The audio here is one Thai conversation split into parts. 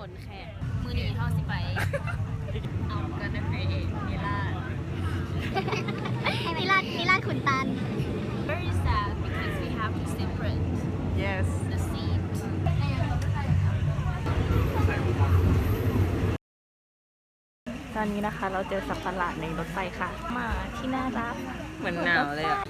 นแขกมือนี้เขาสิไปเอากันนะไอมิลานมิลานขุนตัน very sad because we have to separate yes the seat ตอนนี้นะคะเราเจอสัตว์ประหลาดในรถไฟค่ะหมาที่น่ารักเหมือนหนาวเลยอ่ะ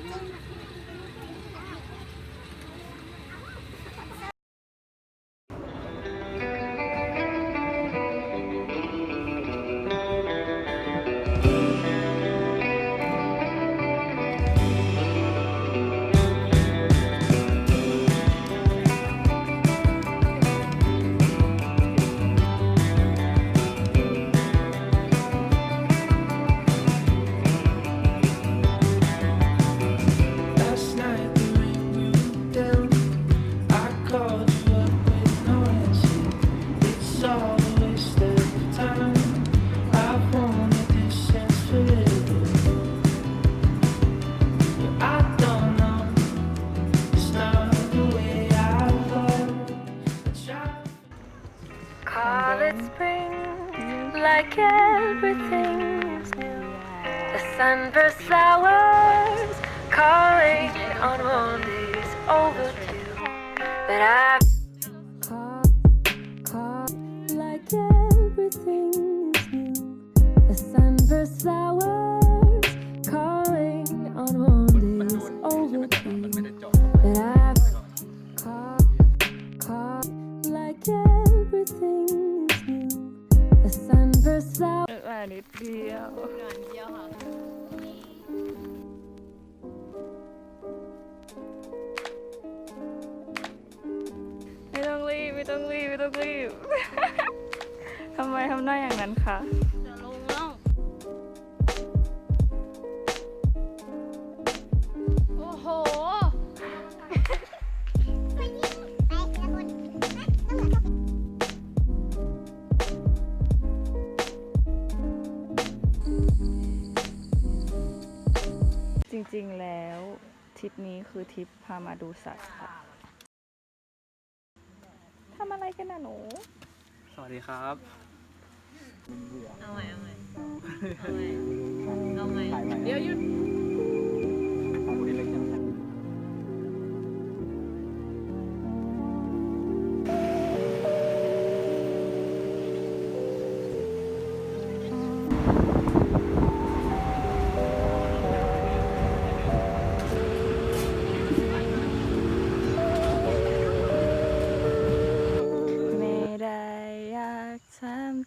Like everything is new, the sunburst flowers calling on one is overdue. But I've caught like everything is new, the sunburst flowers calling on one is overdue. But I've caught like everything is new.The sunburst flower นิดเดียว งานเที่ยวค่ะไม่ต้องรีบทำไมทำหน้าอย่างนั้นคะจะลงแล้วโอ้โหจริงๆแล้วทริปนี้คือทริปพามาดูสัตว์ค่ะทำอะไรกันน่ะหนูสวัสดีครับ เอาใหม่เดี๋ยวหยุด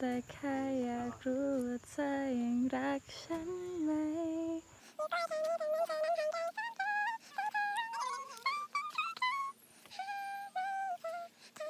แต่แค่อยากรู้ว่าเธอยังรักฉันไหม